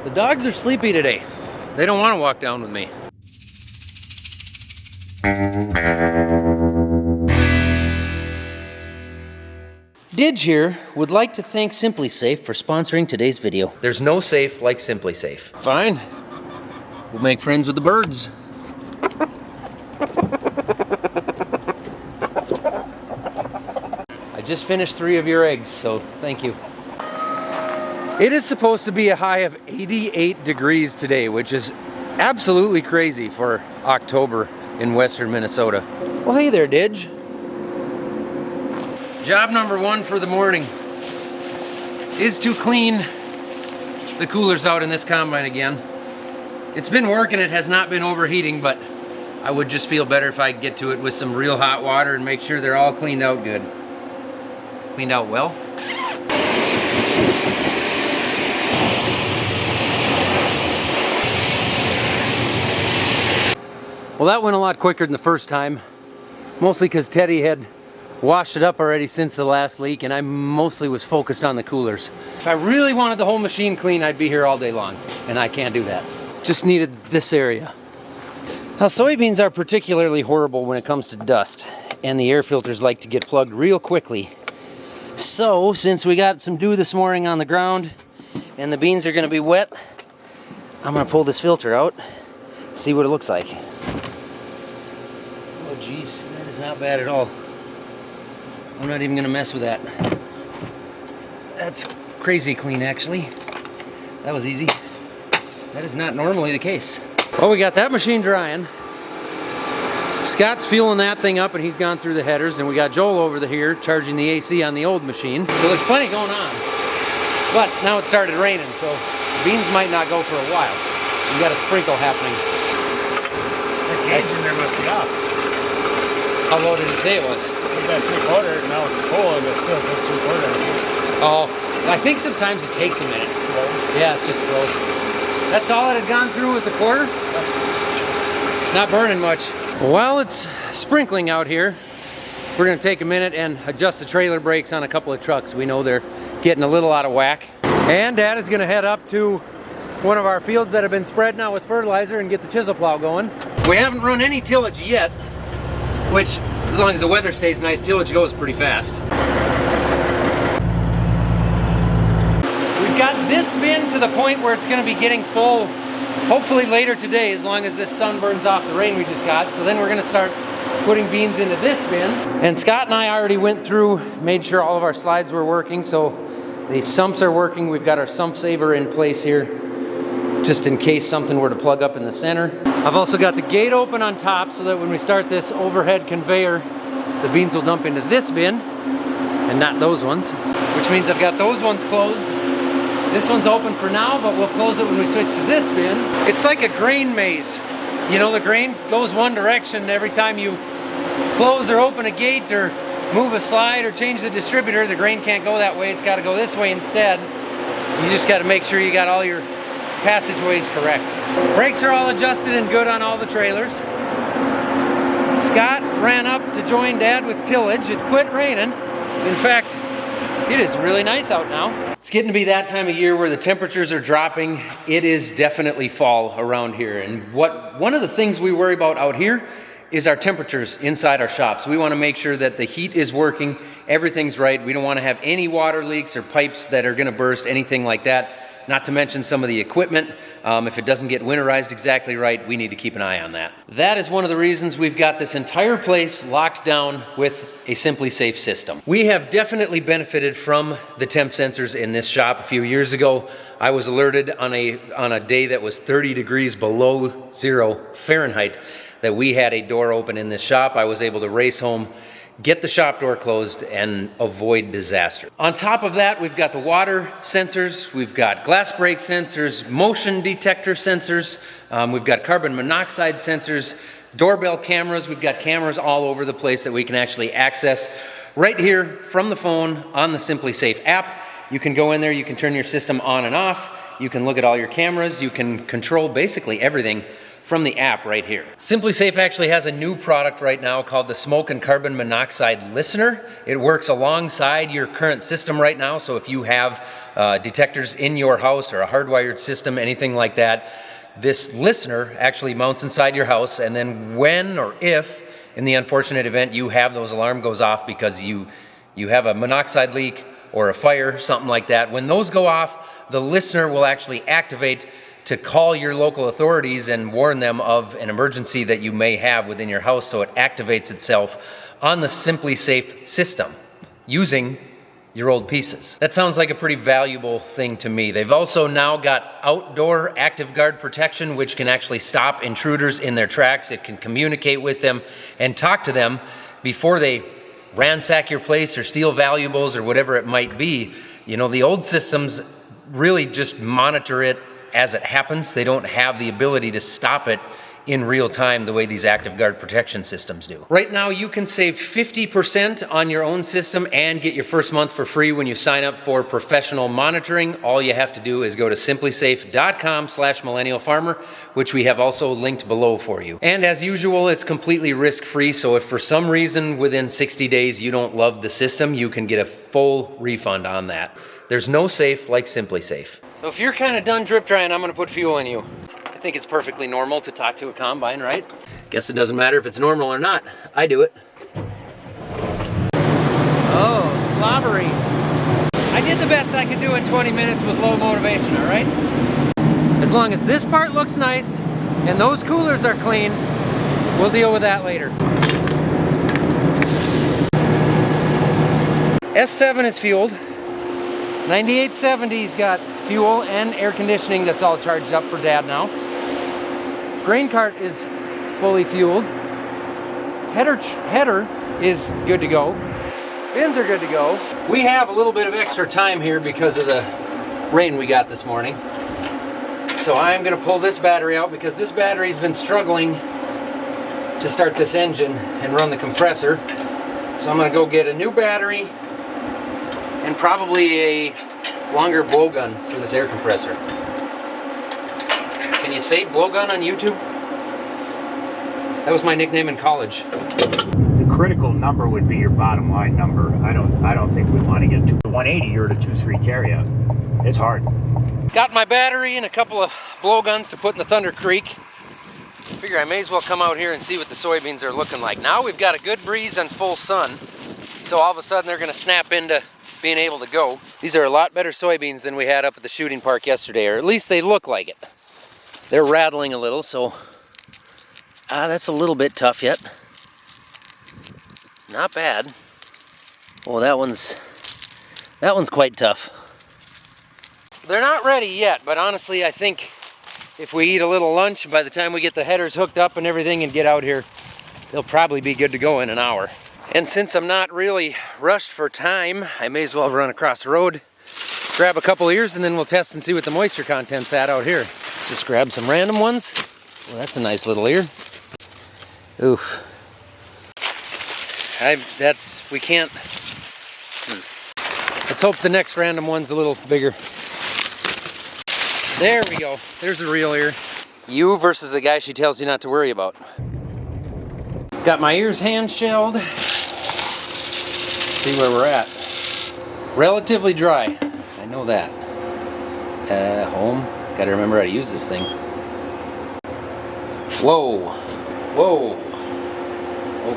The dogs are sleepy today. They don't want to walk down with me. Didge here would like to thank Simply Safe for sponsoring today's video. There's no safe like Simply Safe. Fine. We'll make friends with the birds. I just finished 3 of your eggs, so thank you. It is supposed to be a high of 88 degrees today, which is absolutely crazy for October in western Minnesota. Well, hey there, Didge. Job number 1 for the morning is to clean the coolers out in this combine again. It's been working, it has not been overheating, but I would just feel better if I could get to it with some real hot water and make sure they're all cleaned out good. Cleaned out well. Well, that went a lot quicker than the first time, mostly because Teddy had washed it up already since the last leak, and I mostly was focused on the coolers. If I really wanted the whole machine clean, I'd be here all day long, and I can't do that. Just needed this area. Now, soybeans are particularly horrible when it comes to dust, and the air filters like to get plugged real quickly. So, since we got some dew this morning on the ground, and the beans are gonna be wet, I'm gonna pull this filter out, see what it looks like. Oh geez, that is not bad at all. I'm not even gonna mess with that. That's crazy clean, actually. That was easy. That is not normally the case. Well, we got that machine drying. Scott's fueling that thing up and he's gone through the headers, and we got Joel over here charging the AC on the old machine. So there's plenty going on. But now it started raining, so beans might not go for a while. We got a sprinkle happening. The gauge in there must be off. How low did it say it was? It's at 3/4, and now it's full, and it still says 3/4. Oh, I think sometimes it takes a minute. Slow. Yeah, it's just slow. That's all it had gone through was a quarter? Not burning much. While it's sprinkling out here, we're gonna take a minute and adjust the trailer brakes on a couple of trucks. We know they're getting a little out of whack. And Dad is gonna head up to one of our fields that have been spread now with fertilizer and get the chisel plow going. We haven't run any tillage yet, which, as long as the weather stays nice, tillage goes pretty fast. We've got this bin to the point where it's going to be getting full, hopefully later today, as long as this sun burns off the rain we just got. So then we're going to start putting beans into this bin. And Scott and I already went through, made sure all of our slides were working, so the sumps are working. We've got our sump saver in place here, just in case something were to plug up in the center. I've also got the gate open on top so that when we start this overhead conveyor, the beans will dump into this bin and not those ones, which means I've got those ones closed. This one's open for now, but we'll close it when we switch to this bin. It's like a grain maze. You know, the grain goes one direction every time you close or open a gate or move a slide or change the distributor. The grain can't go that way, it's got to go this way instead. You just got to make sure you got all your passageways correct. Brakes are all adjusted and good on all the trailers. Scott ran up to join Dad with tillage. It quit raining. In fact, it is really nice out now. It's getting to be that time of year where the temperatures are dropping. It is definitely fall around here. And one of the things we worry about out here is our temperatures inside our shops. We want to make sure that the heat is working, everything's right. We don't want to have any water leaks or pipes that are going to burst, anything like that. Not to mention some of the equipment. If it doesn't get winterized exactly right, we need to keep an eye on that. That is one of the reasons we've got this entire place locked down with a Simply Safe system. We have definitely benefited from the temp sensors in this shop. A few years ago, I was alerted on a day that was 30 degrees below 0 Fahrenheit that we had a door open in this shop. I was able to race home, get the shop door closed, and avoid disaster. On top of that, we've got the water sensors, we've got glass break sensors, motion detector sensors, we've got carbon monoxide sensors, doorbell cameras. We've got cameras all over the place that we can actually access right here from the phone on the Simply Safe app. You can go in there, you can turn your system on and off, you can look at all your cameras, you can control basically everything from the app right here. Simply Safe actually has a new product right now called the Smoke and Carbon Monoxide Listener. It works alongside your current system right now, so if you have detectors in your house or a hardwired system, anything like that, this listener actually mounts inside your house, and then when or if, in the unfortunate event you have those alarm goes off because you have a monoxide leak or a fire, something like that, when those go off, the listener will actually activate to call your local authorities and warn them of an emergency that you may have within your house, so it activates itself on the Simply Safe system using your old pieces. That sounds like a pretty valuable thing to me. They've also now got outdoor active guard protection, which can actually stop intruders in their tracks. It can communicate with them and talk to them before they ransack your place or steal valuables or whatever it might be. You know, the old systems really just monitor it as it happens. They don't have the ability to stop it in real time the way these active guard protection systems do. Right now you can save 50% on your own system and get your first month for free when you sign up for professional monitoring. All you have to do is go to simplysafe.com/millennialfarmer, which we have also linked below for you. And as usual, it's completely risk-free, so if for some reason within 60 days you don't love the system, you can get a full refund on that. There's no safe like Simply Safe. So if you're kind of done drip drying, I'm going to put fuel in you. I think it's perfectly normal to talk to a combine, right? Guess it doesn't matter if it's normal or not. I do it. Oh, slobbery. I did the best I could do in 20 minutes with low motivation, all right? As long as this part looks nice and those coolers are clean, we'll deal with that later. S7 is fueled. 9870's got fuel and air conditioning that's all charged up for Dad now. Grain cart is fully fueled. Header is good to go. Bins are good to go. We have a little bit of extra time here because of the rain we got this morning. So I'm gonna pull this battery out because this battery's been struggling to start this engine and run the compressor. So I'm gonna go get a new battery and probably a longer blowgun for this air compressor. Can you say blowgun on YouTube? That was my nickname in college. The critical number would be your bottom line number. I don't think we want to get to the 180 or the 2.3 carryout. It's hard. Got my battery and a couple of blowguns to put in the Thunder Creek. Figure I may as well come out here and see what the soybeans are looking like. Now we've got a good breeze and full sun, so all of a sudden they're gonna snap into being able to go. These are a lot better soybeans than we had up at the shooting park yesterday, or at least they look like it. They're rattling a little, so that's a little bit tough yet. Not bad. Oh, that one's quite tough. They're not ready yet, but honestly, I think if we eat a little lunch, by the time we get the headers hooked up and everything and get out here, they'll probably be good to go in an hour. And since I'm not really rushed for time, I may as well run across the road, grab a couple ears, and then we'll test and see what the moisture content's at out here. Let's just grab some random ones. Well, that's a nice little ear. Oof. We can't. Let's hope the next random one's a little bigger. There we go. There's a real ear. You versus the guy she tells you not to worry about. Got my ears hand shelled. See where we're at. Relatively dry. I know that. Home. Gotta remember how to use this thing. Whoa. Whoa.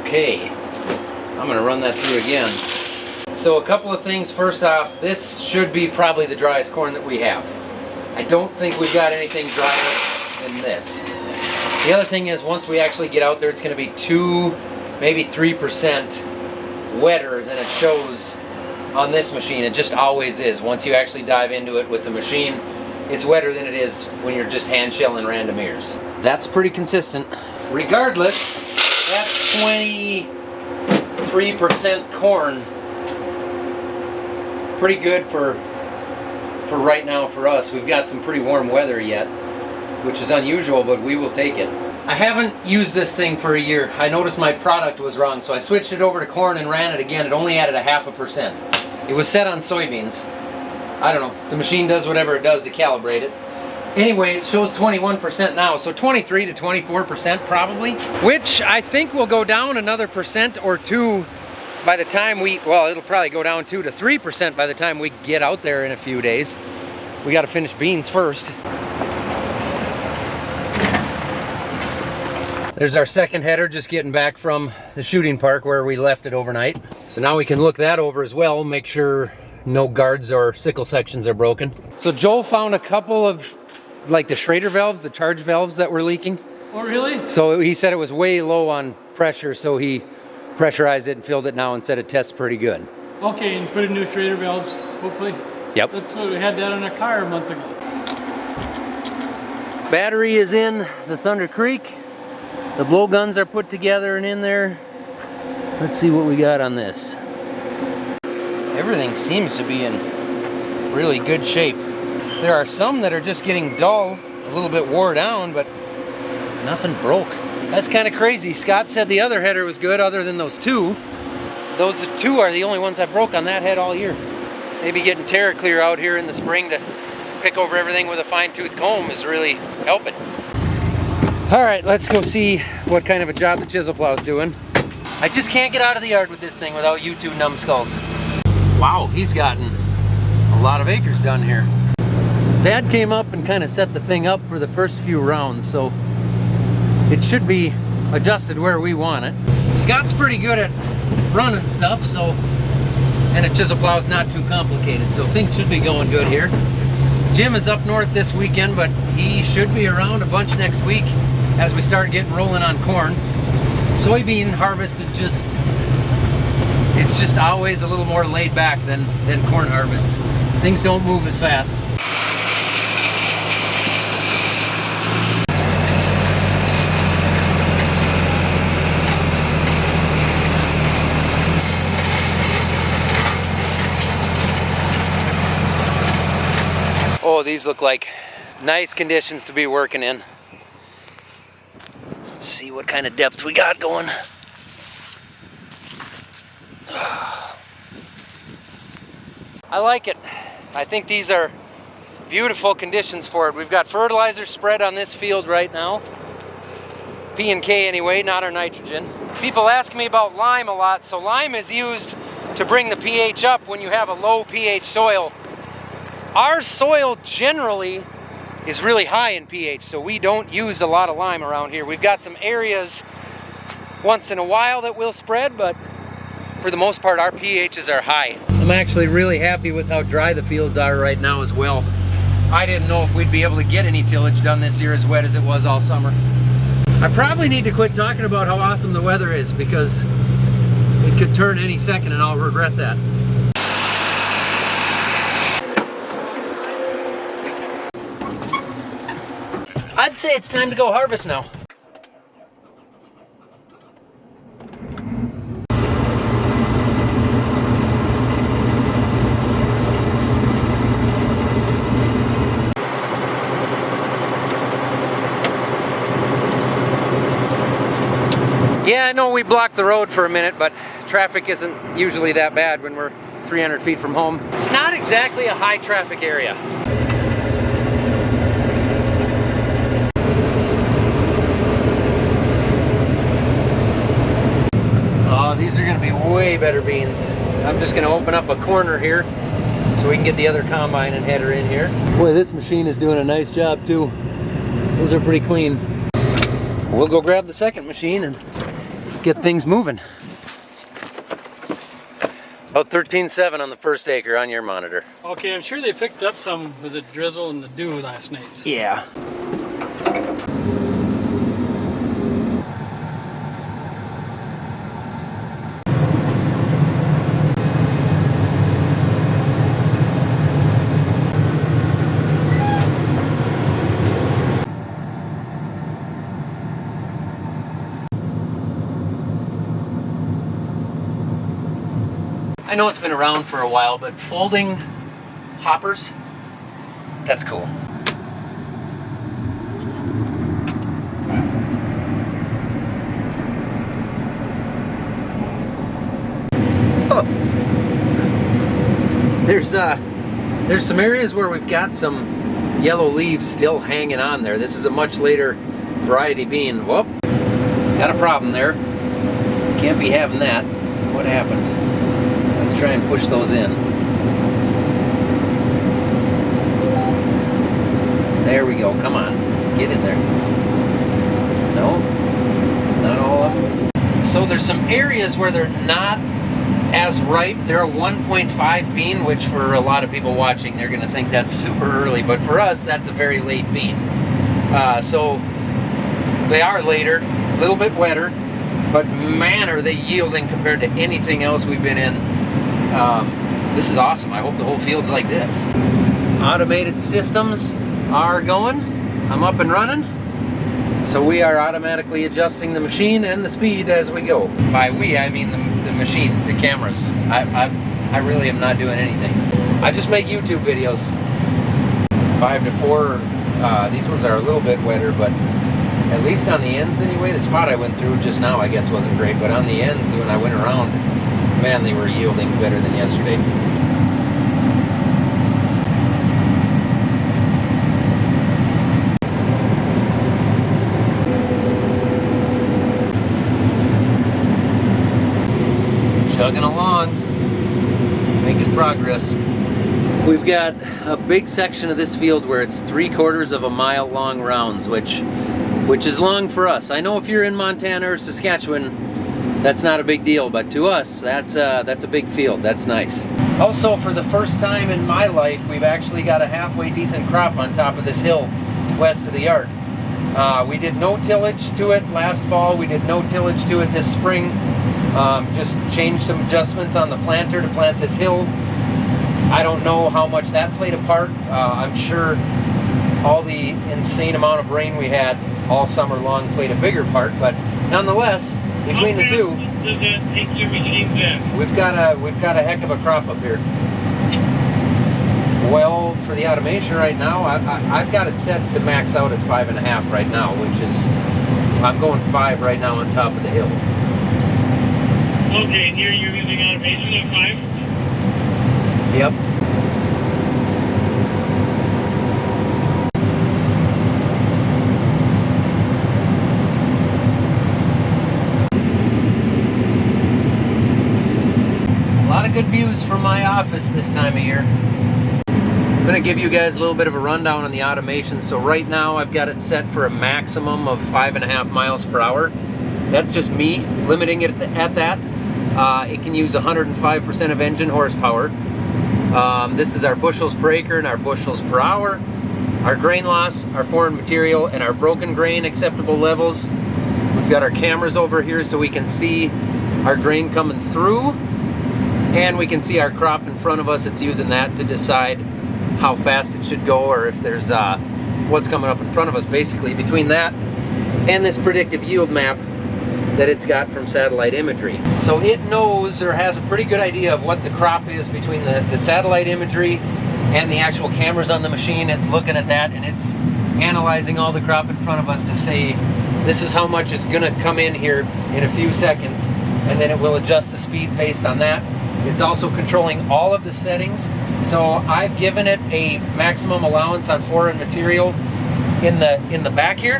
Okay. I'm gonna run that through again. So a couple of things. First off, this should be probably the driest corn that we have. I don't think we've got anything drier than this. The other thing is, once we actually get out there, it's gonna be 2, maybe 3% wetter than it shows on this machine. It just always is. Once you actually dive into it with the machine, it's wetter than it is when you're just hand shelling random ears. That's pretty consistent. Regardless, that's 23% corn. Pretty good for right now for us. We've got some pretty warm weather yet, which is unusual, but we will take it. I haven't used this thing for a year. I noticed my product was wrong, so I switched it over to corn and ran it again. It only added 0.5%. It was set on soybeans. I don't know. The machine does whatever it does to calibrate it. Anyway, it shows 21% now, so 23 to 24% probably, which I think will go down another % or 2 by the time well, it'll probably go down 2 to 3% by the time we get out there in a few days. We got to finish beans first. There's our second header, just getting back from the shooting park where we left it overnight. So now we can look that over as well, make sure no guards or sickle sections are broken. So Joel found a couple of like the Schrader valves, the charge valves that were leaking. Oh, really? So he said it was way low on pressure, so he pressurized it and filled it now and said it tests pretty good. Okay, and put in new Schrader valves, hopefully. Yep. That's what we had that on our car a month ago. Battery is in the Thunder Creek. The blowguns are put together and in there. Let's see what we got on this. Everything seems to be in really good shape. There are some that are just getting dull, a little bit wore down, but nothing broke. That's kind of crazy. Scott said the other header was good other than those two. Those two are the only ones I broke on that head all year. Maybe getting TerraClear out here in the spring to pick over everything with a fine-tooth comb is really helping. All right, let's go see what kind of a job the chisel plow's doing. I just can't get out of the yard with this thing without you two numbskulls. Wow, he's gotten a lot of acres done here. Dad came up and kind of set the thing up for the first few rounds, so it should be adjusted where we want it. Scott's pretty good at running stuff, so, and a chisel plow's not too complicated, so things should be going good here. Jim is up north this weekend, but he should be around a bunch next week as we start getting rolling on corn. Soybean harvest is just, it's just always a little more laid back than corn harvest. Things don't move as fast. Oh, these look like nice conditions to be working in. Let's see what kind of depth we got going. I like it. I think these are beautiful conditions for it. We've got fertilizer spread on this field right now. P and K anyway, not our nitrogen. People ask me about lime a lot. So lime is used to bring the pH up when you have a low pH soil. Our soil generally is really high in pH, so we don't use a lot of lime around here. We've got some areas once in a while that will spread, but for the most part our pHs are high. I'm actually really happy with how dry the fields are right now as well. I didn't know if we'd be able to get any tillage done this year as wet as it was all summer. I probably need to quit talking about how awesome the weather is, because it could turn any second and I'll regret that. I'd say it's time to go harvest now. Yeah, I know we blocked the road for a minute, but traffic isn't usually that bad when we're 300 feet from home. It's not exactly a high traffic area. These are going to be way better beans. I'm just going to open up a corner here so we can get the other combine and header in here. Boy, this machine is doing a nice job too. Those are pretty clean. We'll go grab the second machine and get things moving. About 13.7 on the first acre on your monitor. Okay, I'm sure they picked up some with the drizzle and the dew last night. So. Yeah. I know it's been around for a while, but folding hoppers, that's cool. Oh. There's some areas where we've got some yellow leaves still hanging on there. This is a much later variety bean. Whoop, got a problem there. Can't be having that. What happened? Let's try and push those in. There we go, come on, get in there. No, not all of them. So there's some areas where they're not as ripe. They're a 1.5 bean, which for a lot of people watching, they're gonna think that's super early, but for us, that's a very late bean. So they are later, a little bit wetter, but man, are they yielding compared to anything else we've been in. This is awesome. I hope the whole field's like this. Automated systems are going. I'm up and running. So we are automatically adjusting the machine and the speed as we go. By we, I mean the machine, the cameras. I really am not doing anything. I just make YouTube videos. 5 to 4. These ones are a little bit wetter, but at least on the ends anyway. The spot I went through just now, I guess, wasn't great, but on the ends, when I went around, man, they were yielding better than yesterday. Chugging along, making progress. We've got a big section of this field where it's 3/4 of a mile long rounds, which is long for us. I know if you're in Montana or Saskatchewan, that's not a big deal, but to us, that's a big field. That's nice. Also, for the first time in my life, we've actually got a halfway decent crop on top of this hill west of the yard. We did no tillage to it last fall. We did no tillage to it this spring. Just changed some adjustments on the planter to plant this hill. I don't know how much that played a part. I'm sure all the insane amount of rain we had all summer long played a bigger part, but nonetheless, between the two, does that take your machines in? we've got a heck of a crop up here. Well, for the automation right now, I've got it set to max out at 5.5 right now, which is, I'm going 5 right now on top of the hill. Okay, and here you're using automation at 5? Yep. A lot of good views from my office this time of year. I'm going to give you guys a little bit of a rundown on the automation. So right now I've got it set for a maximum of 5.5 miles per hour. That's just me limiting it at that. It can use 105% of engine horsepower. This is our bushels per acre and our bushels per hour. Our grain loss, our foreign material, and our broken grain acceptable levels. We've got our cameras over here so we can see our grain coming through, and we can see our crop in front of us. It's using that to decide how fast it should go, or if there's what's coming up in front of us. Basically, between that and this predictive yield map that it's got from satellite imagery. So it knows, or has a pretty good idea of what the crop is between the satellite imagery and the actual cameras on the machine. It's looking at that and it's analyzing all the crop in front of us to say, this is how much is gonna come in here in a few seconds, and then it will adjust the speed based on that. It's also controlling all of the settings. So I've given it a maximum allowance on foreign material in the back here,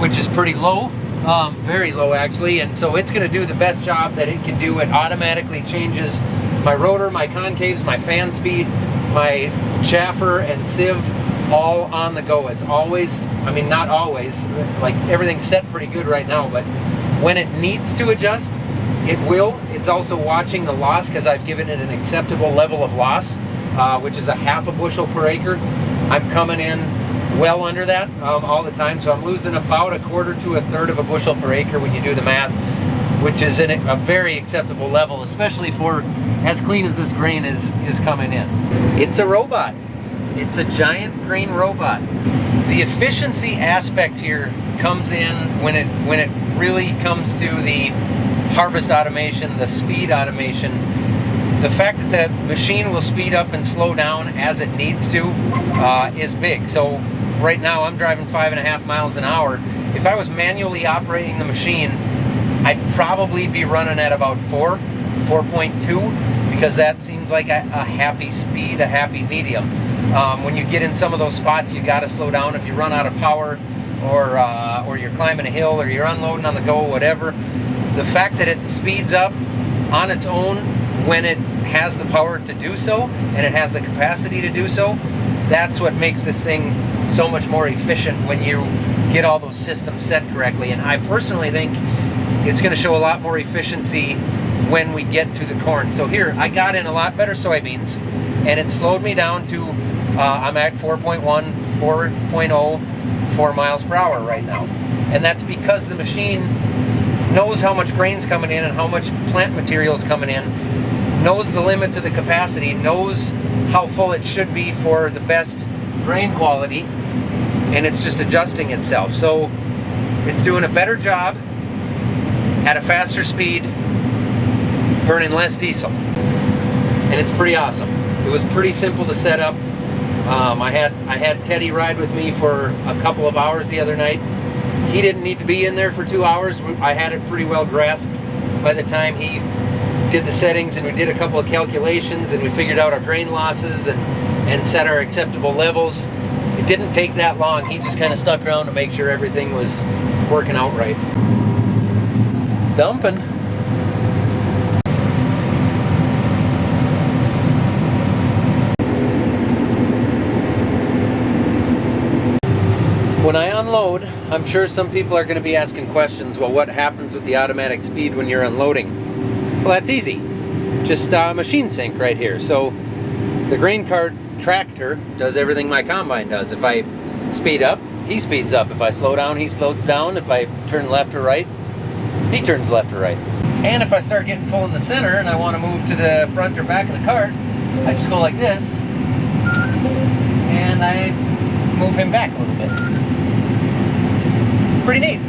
which is pretty low. Very low actually, and so it's going to do the best job that it can do. It automatically changes my rotor, my concaves, my fan speed, my chaffer and sieve, all on the go. It's always, I mean not always, like everything's set pretty good right now, but when it needs to adjust, it will. It's also watching the loss because I've given it an acceptable level of loss, which is a 1/2 bushel per acre. I'm coming in well under that all the time, so I'm losing about 1/4 to 1/3 of a bushel per acre when you do the math, which is in a very acceptable level, especially for as clean as this grain is coming in. It's a robot. It's a giant grain robot. The efficiency aspect here comes in when it really comes to the harvest automation, the speed automation. The fact that the machine will speed up and slow down as it needs to is big. So right now I'm driving 5.5 miles an hour. If I was manually operating the machine, I'd probably be running at about 4.2, because that seems like a happy speed, a happy medium. When you get in some of those spots, you got to slow down if you run out of power, or you're climbing a hill, or you're unloading on the go, whatever. The fact that it speeds up on its own when it has the power to do so, and it has the capacity to do so, that's what makes this thing so much more efficient when you get all those systems set correctly. And I personally think it's going to show a lot more efficiency when we get to the corn. So here, I got in a lot better soybeans, and it slowed me down to, I'm at 4.1, 4.0, 4 miles per hour right now. And that's because the machine knows how much grain's coming in and how much plant material's coming in, knows the limits of the capacity, knows how full it should be for the best grain quality, and it's just adjusting itself. So it's doing a better job at a faster speed, burning less diesel, and it's pretty awesome. It was pretty simple to set up. I had Teddy ride with me for a couple of hours the other night. He didn't need to be in there for 2 hours. I had it pretty well grasped by the time he did the settings, and we did a couple of calculations, and we figured out our grain losses and set our acceptable levels. It didn't take that long. He just kind of stuck around to make sure everything was working out right. Dumping. When I unload, I'm sure some people are going to be asking questions, well, what happens with the automatic speed when you're unloading? Well, that's easy. Just machine sync right here. So the grain cart tractor does everything my combine does. If I speed up, he speeds up. If I slow down, he slows down. If I turn left or right, he turns left or right. And if I start getting full in the center and I want to move to the front or back of the cart, I just go like this, and I move him back a little bit. Pretty neat.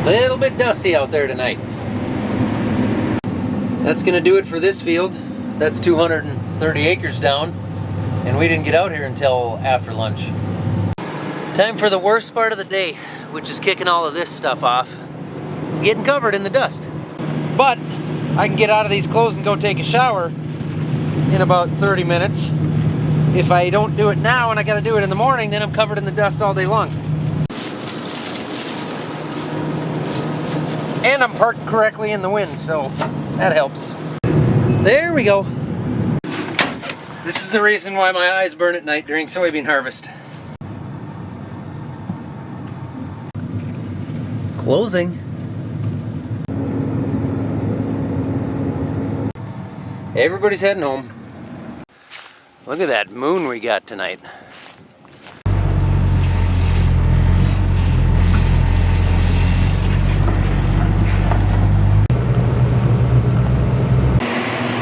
Little bit dusty out there tonight. That's gonna do it for this field. That's 230 acres down, and we didn't get out here until after lunch. Time for the worst part of the day, which is kicking all of this stuff off, getting covered in the dust. But I can get out of these clothes and go take a shower in about 30 minutes. If I don't do it now and I gotta do it in the morning, then I'm covered in the dust all day long. And I'm parked correctly in the wind, so that helps. There we go. This is the reason why my eyes burn at night during soybean harvest. Closing. Everybody's heading home. Look at that moon we got tonight.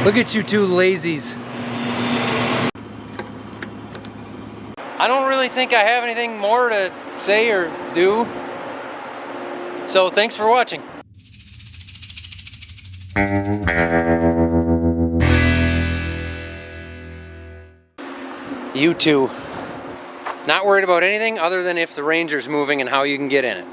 Look at you two lazies. I don't really think I have anything more to say or do. So thanks for watching. You two. Not worried about anything other than if the Ranger's moving and how you can get in it.